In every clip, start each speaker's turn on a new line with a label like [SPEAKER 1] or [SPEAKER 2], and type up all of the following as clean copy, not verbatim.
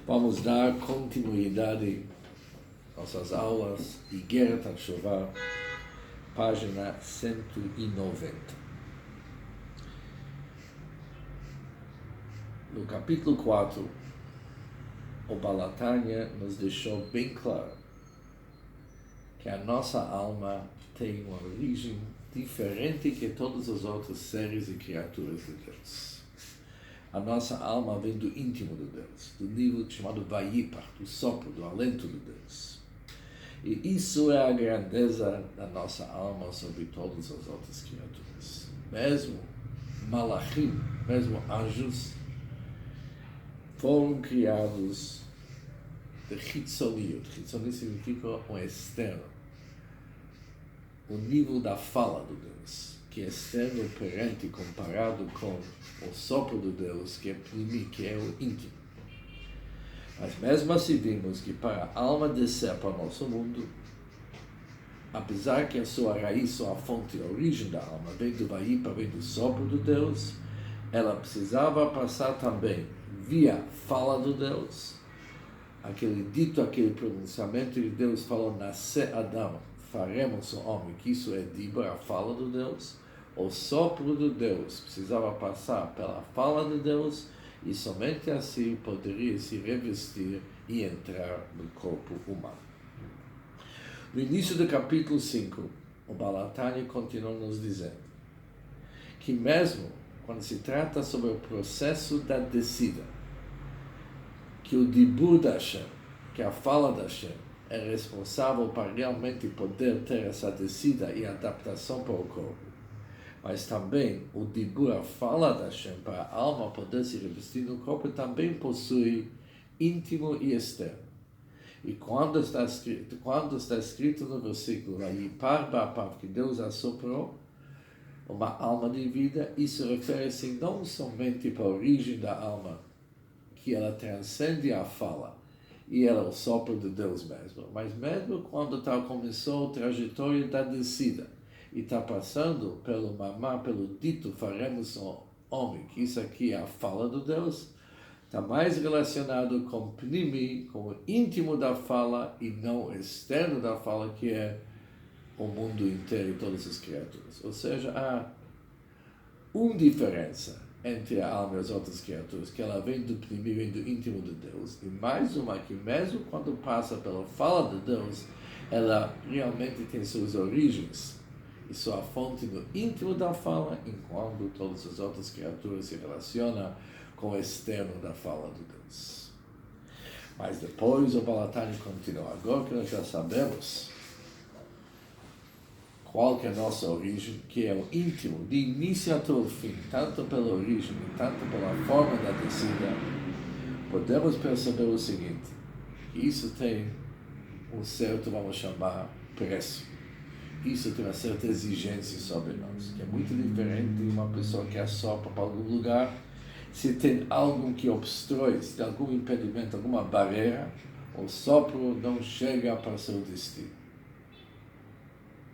[SPEAKER 1] Vamos dar continuidade às nossas aulas Igeret HaTshuva, página 190. No capítulo 4, o Baal HaTanya nos deixou bem claro que a nossa alma tem uma origem diferente que todos os outros seres e criaturas de Deus. A nossa alma vem do íntimo de Deus, do nível chamado Vayipar, do sopro, do alento de Deus. E isso é a grandeza da nossa alma sobre todas as outras criaturas. Mesmo Malachim, mesmo anjos, foram criados de Chitzoniut. Chitzoniut significa um externo. O nível da fala de Deus, que é externo perante comparado com o sopro de Deus, que é primi, que é o íntimo. Mas mesmo assim vimos que para a alma descer para o nosso mundo, apesar que a sua raiz, sua fonte, a origem da alma vem do Vayipar, vem do sopro de Deus, ela precisava passar também via fala de Deus, aquele dito, aquele pronunciamento de Deus falou, nascer Adão, faremos o homem, que isso é Dibur, a fala de Deus. O sopro de Deus precisava passar pela fala de Deus e somente assim poderia se revestir e entrar no corpo humano. No início do capítulo 5, o Baal HaTanya continua nos dizendo que mesmo quando se trata sobre o processo da descida, que o Dibur da Hashem, que a fala da Hashem, é responsável para realmente poder ter essa descida e adaptação para o corpo. Mas também o Dibur, a fala da Hashem, para a alma poder se revestir no corpo, também possui íntimo e externo. E quando está escrito no versículo, Vayipar ba'apav, que Deus assoprou uma alma de vida, isso refere-se não somente para a origem da alma, que ela transcende a fala, e ela é o sopro de Deus mesmo, mas mesmo quando começou a trajetória da descida, e está passando pelo mamá, pelo dito, faremos o homem, que isso aqui é a fala de Deus, está mais relacionado com Pnimi, com o íntimo da fala, e não o externo da fala, que é o mundo inteiro e todas as criaturas. Ou seja, há uma diferença entre a alma e as outras criaturas, que ela vem do Pnimi, vem do íntimo de Deus, e mais uma que mesmo quando passa pela fala de Deus, ela realmente tem suas origens e sua fonte no íntimo da fala, enquanto todas as outras criaturas se relacionam com o externo da fala de Deus. Mas depois o Baal HaTanya continua. Agora que nós já sabemos qual que é a nossa origem, que é o íntimo, de início até o fim, tanto pela origem e tanto pela forma da descida, podemos perceber o seguinte, que isso tem um certo, vamos chamar, preço. Isso tem uma certa exigência sobre nós, que é muito diferente de uma pessoa que assopra para algum lugar. Se tem algo que obstrui, se tem algum impedimento, alguma barreira, o sopro não chega para seu destino.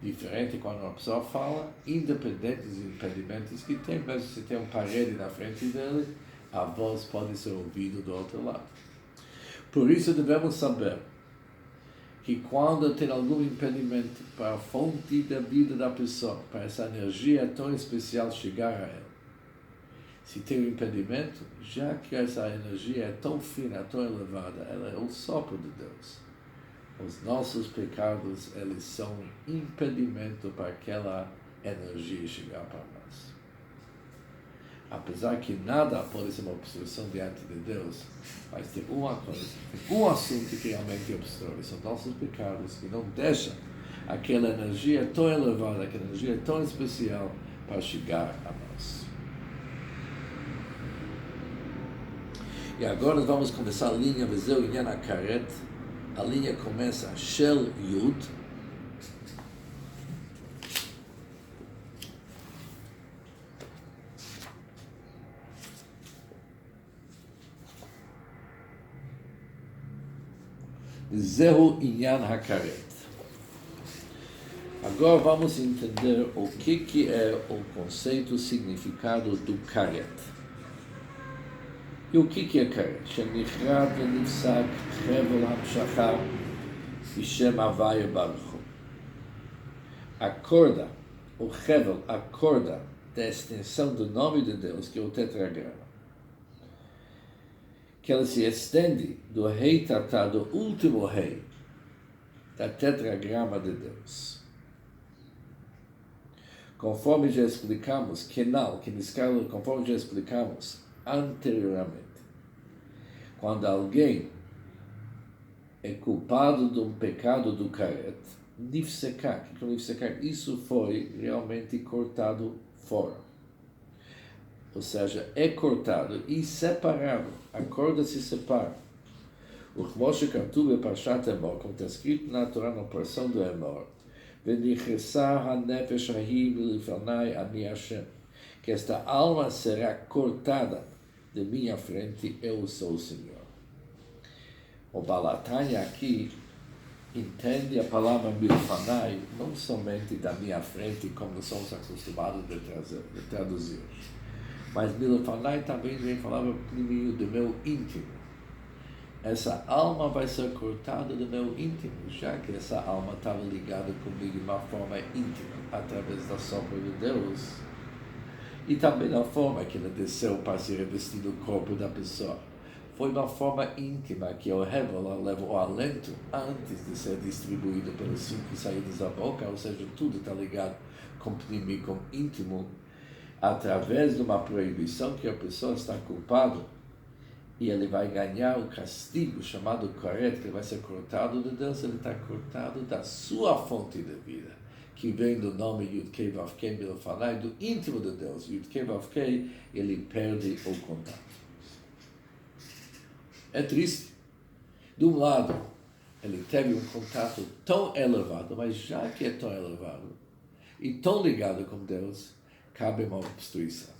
[SPEAKER 1] Diferente quando uma pessoa fala, independente dos impedimentos que tem, mesmo se tem uma parede na frente dele, a voz pode ser ouvida do outro lado. Por isso devemos saber que quando tem algum impedimento para a fonte da vida da pessoa, para essa energia tão especial chegar a ela, se tem um impedimento, já que essa energia é tão fina, tão elevada, ela é o sopro de Deus. Os nossos pecados, eles são impedimento para aquela energia chegar para nós. Apesar que nada pode ser uma obstrução diante de Deus, mas tem uma coisa, tem um assunto que realmente obstrui, são nossos pecados, que não deixam aquela energia tão elevada, aquela energia tão especial para chegar a nós. E agora nós vamos começar a linha Vezeu Inyan HaKaret. A linha começa Shel Yud, Zehu Inyan HaKaret. Agora vamos entender o que é o conceito, o significado do Karet. E o que é karet? Shenichrav venifsak hevel hamshachar Vishem Havaya Baruch Hu. A corda, o hevel, a corda da extensão do nome de Deus, que é o tetragrama, que ela se estende do rei tatá, do último rei, da tetragrama de Deus. Conforme já explicamos, conforme já explicamos anteriormente, quando alguém é culpado de um pecado do karet, nifsekak, isso foi realmente cortado fora. Ou seja, é cortado e separado, a corda se separa. O Moshe Katuv Parshat Emor, como está escrito na Torá, na porção do Emor, V'nichesar hanefesh ahi milifanai ani Hashem, que esta alma será cortada de minha frente, eu sou o Senhor. O Balatanya aqui entende a palavra milfanai não somente da minha frente, como somos acostumados de traduzir, mas milfanai também vem falar do meu íntimo. Essa alma vai ser cortada do meu íntimo, já que essa alma estava ligada comigo de uma forma íntima, através da sopro de Deus, e também da forma que ela desceu para se revestir do corpo da pessoa. Foi uma forma íntima que o Hevel leva o alento antes de ser distribuído pelos 5 saídas da boca, ou seja, tudo está ligado com pnimi, com íntimo, através de uma proibição que a pessoa está culpada, e ele vai ganhar o castigo chamado karet, que vai ser cortado de Deus. Ele está cortado da sua fonte de vida, que vem do nome Yud-Kei Vav-Kei Milfanai, do íntimo de Deus. Yud-Kei Vav-Kei, ele perde o contato. É triste. De um lado, ele teve um contato tão elevado, mas já que é tão elevado e tão ligado com Deus, cabe uma obstruição.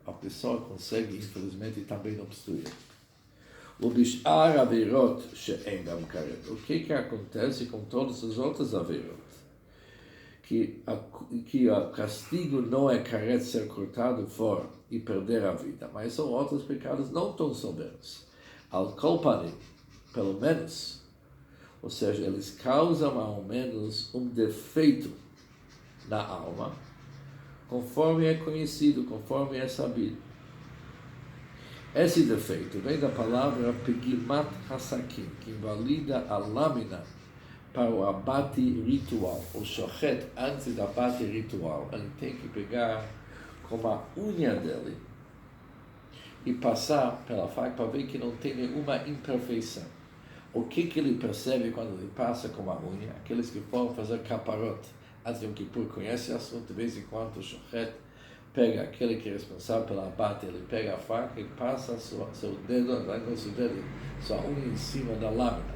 [SPEAKER 1] A pessoa consegue, infelizmente, também obstruir. O bishar averot she'en gam karet. O que acontece com todas as outras averot? Que o castigo não é karet ser cortado fora e perder a vida, mas são outros pecados não tão severos. Al kolpanim, pelo menos, ou seja, eles causam ao menos um defeito na alma, conforme é conhecido, conforme é sabido. Esse defeito vem da palavra pegimat hasakim, que invalida a lâmina para o abate ritual. O shochet, antes do abate ritual, ele tem que pegar com a unha dele e passar pela faca para ver que não tem nenhuma imperfeição. O que ele percebe quando ele passa com a unha? Aqueles que foram fazer caparote antes de um Kippur conhecem o assunto, de vez em quando o shochet pega aquele que é responsável pela abate, ele pega a faca e passa seu dedo, sua unha em cima da lâmina,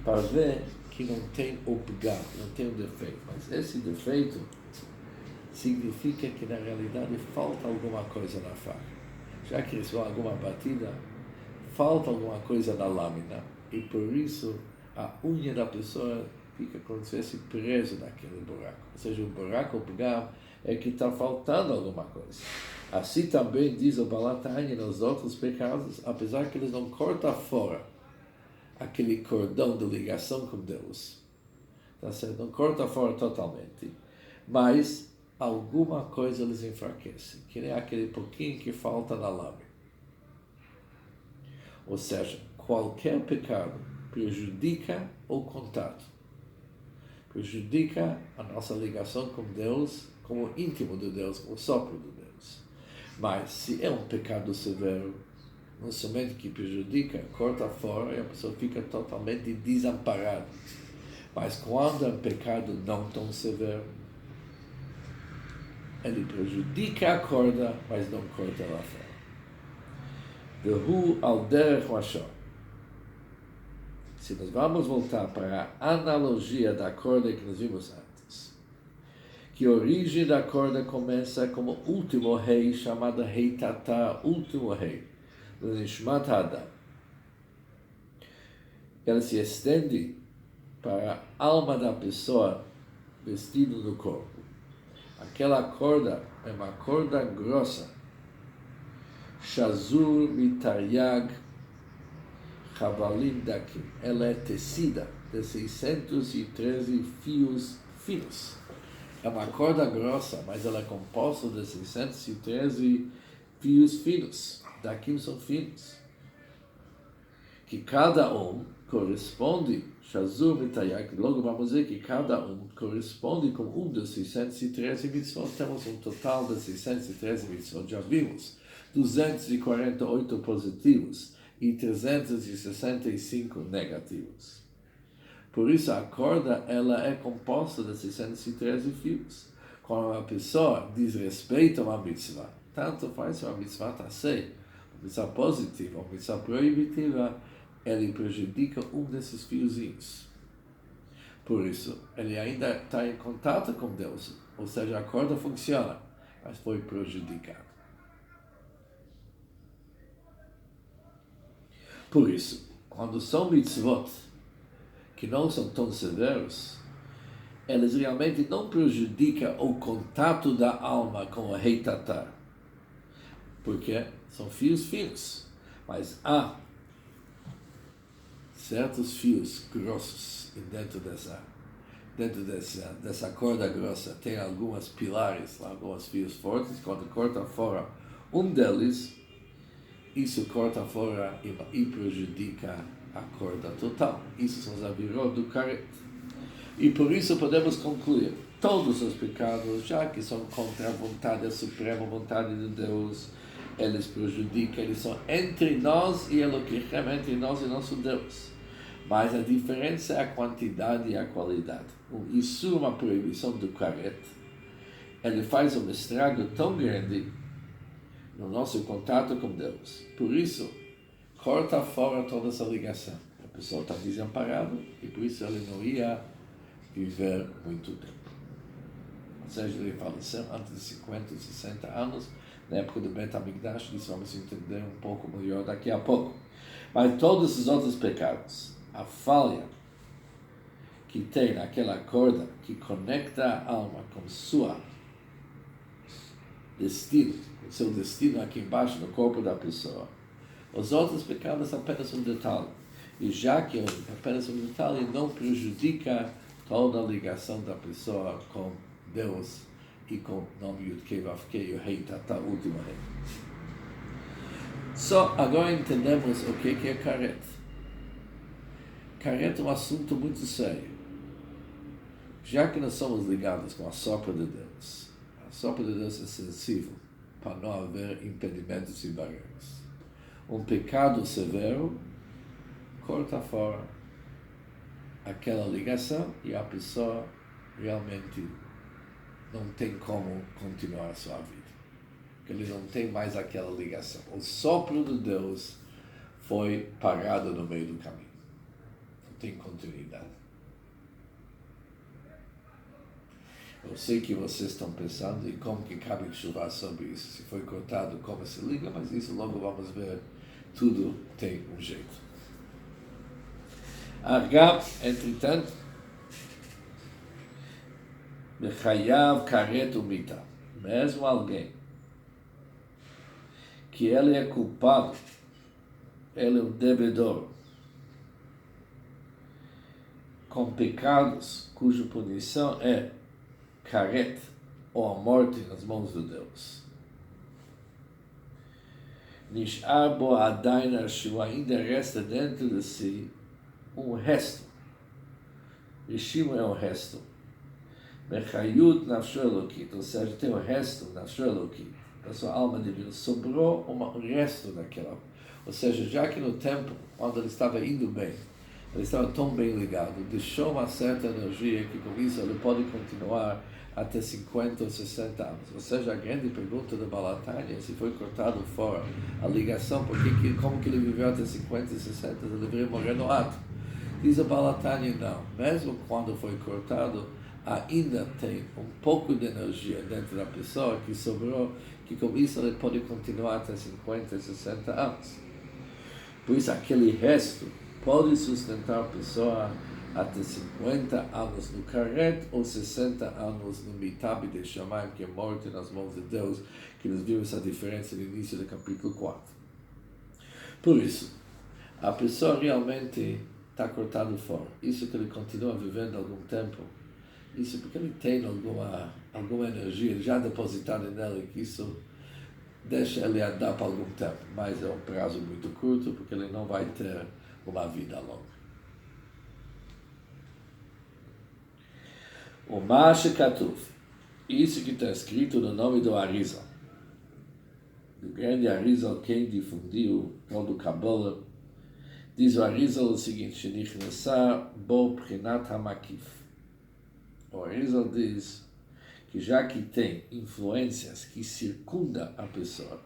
[SPEAKER 1] para ver que não tem o pegado, não tem o defeito. Mas esse defeito significa que na realidade falta alguma coisa na faca. Já que recebeu alguma batida, falta alguma coisa na lâmina, e por isso a unha da pessoa fica como se fosse preso naquele buraco. Ou seja, o buraco, o pegado, é que está faltando alguma coisa. Assim também diz o Balatanya nos outros pecados, apesar que eles não cortam fora aquele cordão de ligação com Deus, tá certo? Não corta fora totalmente, mas alguma coisa eles enfraquecem, que nem aquele pouquinho que falta na lâmina. Ou seja, qualquer pecado prejudica o contato, prejudica a nossa ligação com Deus, como íntimo de Deus, como sopro de Deus. Mas se é um pecado severo, não somente que prejudica, corta fora e a pessoa fica totalmente desamparada. Mas quando é um pecado não tão severo, ele prejudica a corda, mas não corta lá fora. Vehu al derech mashal. Se nós vamos voltar para a analogia da corda que nós vimos antes, que a origem da corda começa como último rei, chamado rei Tatá, último rei, do Nishmat Adam. Ela se estende para a alma da pessoa vestida no corpo. Aquela corda é uma corda grossa, Shazur Mitariag Chavalim Dakim. Ela é tecida de 613 fios finos. É uma corda grossa, mas ela é composta de 613 fios finos. Dakim são finos. Que cada um corresponde, Shazur Mitariag, logo vamos dizer que cada um corresponde com um dos 613 mitzvot. Temos um total de 613 mitzvot. Já vimos 248 positivos e 365 negativos. Por isso, a corda ela é composta de 613 fios. Quando uma pessoa desrespeita uma mitzvah, tanto faz se uma mitzvah está certa, uma mitzvah positiva, uma mitzvah proibitiva, ele prejudica um desses fiozinhos. Por isso, ele ainda está em contato com Deus, ou seja, a corda funciona, mas foi prejudicado. Por isso, quando são mitzvot que não são tão severos, eles realmente não prejudicam o contato da alma com o Rei Tatar, porque são fios finos, mas há certos fios grossos dentro dessa corda grossa, tem algumas pilares, alguns fios fortes. Quando corta fora um deles, isso corta fora e prejudica a corda total. Isso são os avirot do karet. E por isso podemos concluir, todos os pecados, já que são contra a vontade, a suprema vontade de Deus, eles prejudicam, eles são entre nós e Elohim, entre nós e nosso Deus. Mas a diferença é a quantidade e a qualidade. Isso é uma proibição do karet. Ele faz um estrago tão grande no nosso contato com Deus. Por isso, corta fora toda essa ligação. A pessoa está desamparada e por isso ele não ia viver muito tempo. Ou seja, ele faleceu antes de 50, 60 anos, na época do Bet HaMikdash. Isso vamos entender um pouco melhor daqui a pouco. Mas todos os outros pecados, a falha que tem naquela corda que conecta a alma com seu destino aqui embaixo no corpo da pessoa. Os outros pecados são apenas um detalhe. E já que é apenas um detalhe, não prejudica toda a ligação da pessoa com Deus e com o nome Yud-Kei Vav-Kei, o Rei Tatar, o último rei. Só agora entendemos o que é karet. Karet é um assunto muito sério. Já que nós somos ligados com a sopra de Deus, a sopra de Deus é sensível para não haver impedimentos e barreiras. Um pecado severo corta fora aquela ligação e a pessoa realmente não tem como continuar a sua vida. Ele não tem mais aquela ligação. O sopro de Deus foi parado no meio do caminho. Não tem continuidade. Eu sei que vocês estão pensando em como que cabe chuvar sobre isso. Se foi cortado, como se liga, mas isso logo vamos ver. Tudo tem um jeito. Agora, entretanto, Mechayav karet umita. Mesmo alguém que ele é culpado, ele é um devedor, com pecados cuja punição é karet, ou a morte nas mãos de Deus. Nishar bo adain arshu, ainda resta dentro de si um resto. Rishim é um resto. Mechayut nafsho elokit, ou seja, tem um resto nafsho elokit, da sua alma divina. Sobrou um resto daquela. Ou seja, já que no tempo, quando ele estava indo bem, ele estava tão bem ligado, deixou uma certa energia que com isso ele pode continuar até 50 ou 60 anos. Ou seja, a grande pergunta do Baal HaTanya, se foi cortado fora a ligação, como que ele viveu até 50 e 60, ele deveria morrer no ato. Diz o Baal HaTanya, não. Mesmo quando foi cortado, ainda tem um pouco de energia dentro da pessoa que sobrou, que com isso ele pode continuar até 50 e 60 anos. Por isso, aquele resto pode sustentar a pessoa até 50 anos no Karet ou 60 anos no Mitab de Shamayim, que é morte nas mãos de Deus, que nós vimos essa diferença no início do capítulo 4. Por isso, a pessoa realmente está cortado fora. Isso que ele continua vivendo algum tempo, isso porque ele tem alguma energia já depositada nele, que isso deixa ele andar para algum tempo, mas é um prazo muito curto, porque ele não vai ter uma vida longa. O Mashe Katuf, isso que está escrito no nome do Arizal, do grande Arizal, quem difundiu todo o Kabbalah, diz o Arizal o seguinte: Shenichnesar bo prinat hamakif. O Arizal diz que já que tem influências que circundam a pessoa,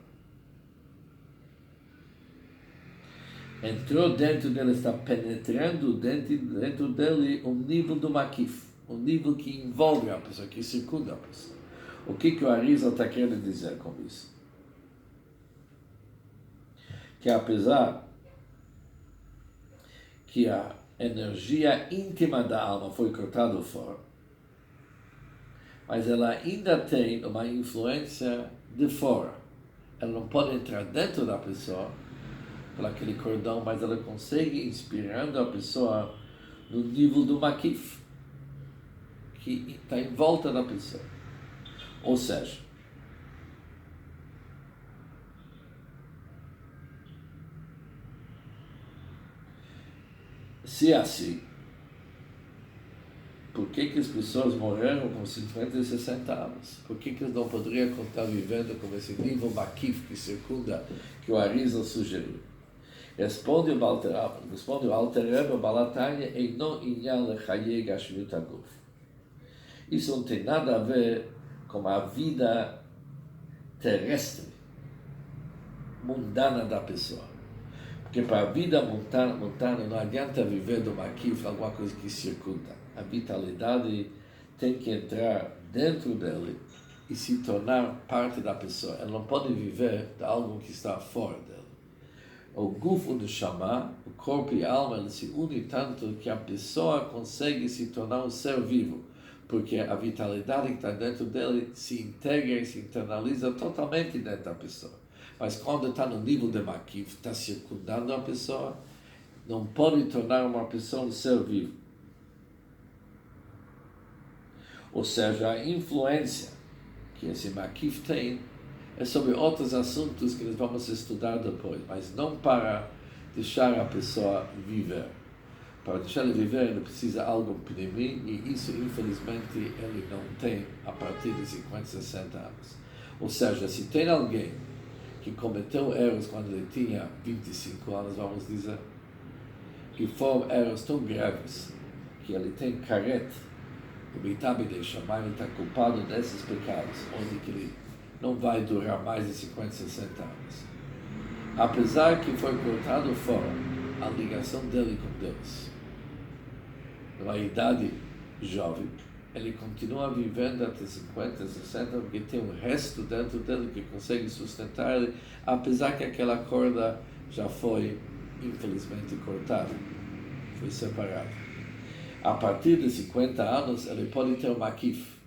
[SPEAKER 1] entrou dentro dele, está penetrando dentro dele um nível do makif, um nível que envolve a pessoa, que circunda a pessoa. O que o Arizal está querendo dizer com isso? Que apesar que a energia íntima da alma foi cortada fora, mas ela ainda tem uma influência de fora. Ela não pode entrar dentro da pessoa, por aquele cordão, mas ela consegue inspirando a pessoa no nível do makif, que está em volta da pessoa. Ou seja, se é assim, por que as pessoas morreram com 50 e 60 anos? Por que eles não poderiam estar vivendo com esse nível makif que circunda, que o Arizal sugeriu? Responde o Alter Rebbe, o Balatanya, Eino inyan lechaye gashmut haguf. Isso não tem nada a ver com a vida terrestre, mundana da pessoa. Porque para a vida mundana não adianta viver do makif, alguma coisa que circunda. A vitalidade tem que entrar dentro dele e se tornar parte da pessoa. Ela não pode viver de algo que está fora dela. O gufo do Shama, o corpo e a alma, eles se unem tanto que a pessoa consegue se tornar um ser vivo, porque a vitalidade que está dentro dele se integra e se internaliza totalmente dentro da pessoa. Mas quando está no nível de makif, está circundando a pessoa, não pode tornar uma pessoa um ser vivo. Ou seja, a influência que esse makif tem é sobre outros assuntos que nós vamos estudar depois, mas não para deixar a pessoa viver. Para deixar ele viver, ele precisa de algo pnimi, e isso, infelizmente, ele não tem a partir de 50, 60 anos. Ou seja, se tem alguém que cometeu erros quando ele tinha 25 anos, vamos dizer, e foram erros tão graves que ele tem caret, o Mitab de Shamayim, ele está culpado desses pecados, onde que ele não vai durar mais de 50, 60 anos. Apesar que foi cortado fora a ligação dele com Deus, numa idade jovem, ele continua vivendo até 50, 60, porque tem um resto dentro dele que consegue sustentar ele, apesar que aquela corda já foi, infelizmente, cortada, foi separada. A partir de 50 anos, ele pode ter um makif.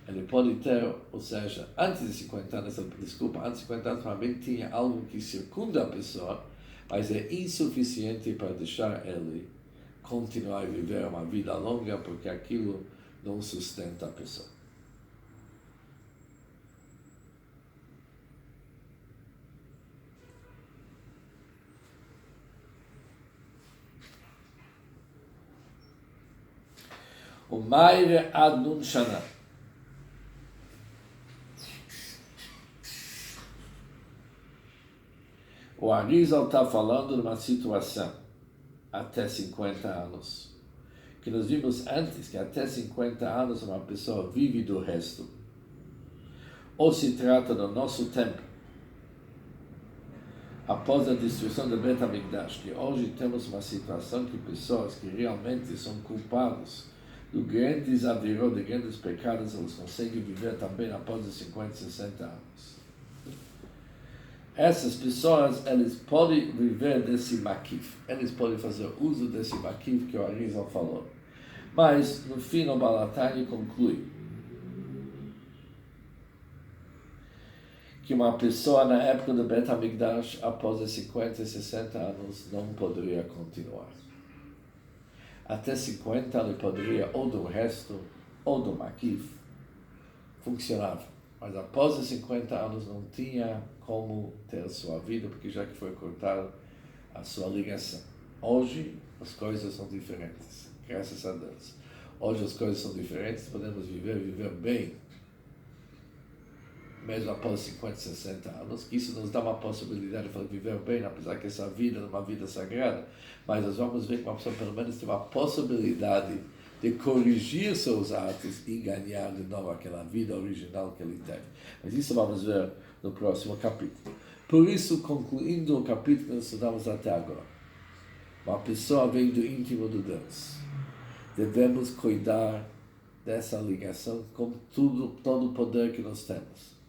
[SPEAKER 1] Ele pode ter, ou seja, antes de 50 anos, antes de 50 anos, também tinha algo que circunda a pessoa, mas é insuficiente para deixar ele continuar a viver uma vida longa, porque aquilo não sustenta a pessoa. O Maire ad nun shana. O Arizal está falando de uma situação até 50 anos, que nós vimos antes, que até 50 anos uma pessoa vive do resto. Ou se trata do nosso tempo, após a destruição do Bet HaMikdash, que hoje temos uma situação que pessoas que realmente são culpados do grandes avirot, de grandes pecados, eles conseguem viver também após os 50, 60 anos. essas pessoas, eles podem viver desse makif, eles podem fazer uso desse makif que o Arizal falou. Mas, no fim, o Baal HaTanya conclui que uma pessoa na época do Bet HaMikdash, após os 50 e 60 anos, não poderia continuar. Até 50 ele poderia, ou do resto, ou do makif, funcionava. Mas após os 50 anos não tinha como ter a sua vida, porque já que foi cortada a sua ligação. Hoje as coisas são diferentes, graças a Deus. Hoje as coisas são diferentes, podemos viver bem, mesmo após 50, 60 anos, que isso nos dá uma possibilidade de viver bem, apesar que essa vida é uma vida sagrada, mas nós vamos ver que uma pessoa pelo menos tem uma possibilidade de corrigir seus atos e ganhar de novo aquela vida original que ele teve. Mas isso vamos ver no próximo capítulo. Por isso, concluindo o capítulo que nós estudamos até agora, uma pessoa vem do íntimo de Deus. Devemos cuidar dessa ligação com todo o poder que nós temos.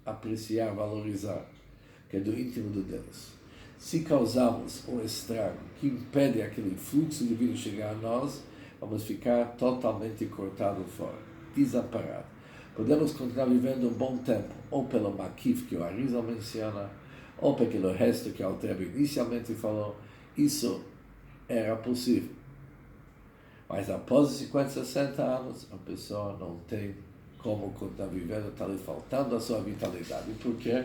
[SPEAKER 1] Apreciar, valorizar, que é do íntimo de Deus. Se causamos um estrago que impede aquele fluxo divino chegar a nós, vamos ficar totalmente cortados fora, desamparados. Podemos continuar vivendo um bom tempo, ou pelo makif que o Arizal menciona, ou pelo resto que o Alter Rebbe inicialmente falou. Isso era possível. Mas após os 50, 60 anos, a pessoa não tem como continuar vivendo, está lhe faltando a sua vitalidade. Porque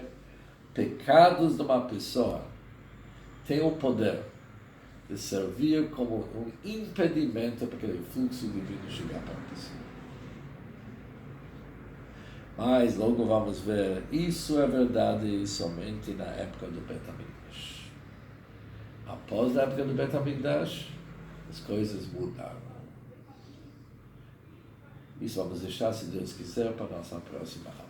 [SPEAKER 1] pecados de uma pessoa têm o poder de servir como um impedimento para aquele fluxo divino chegar para a pessoa. Mas logo vamos ver, isso é verdade somente na época do Bet HaMikdash. Após a época do Bet HaMikdash, as coisas mudaram. Isso vamos deixar, se Deus quiser, para a nossa próxima aula.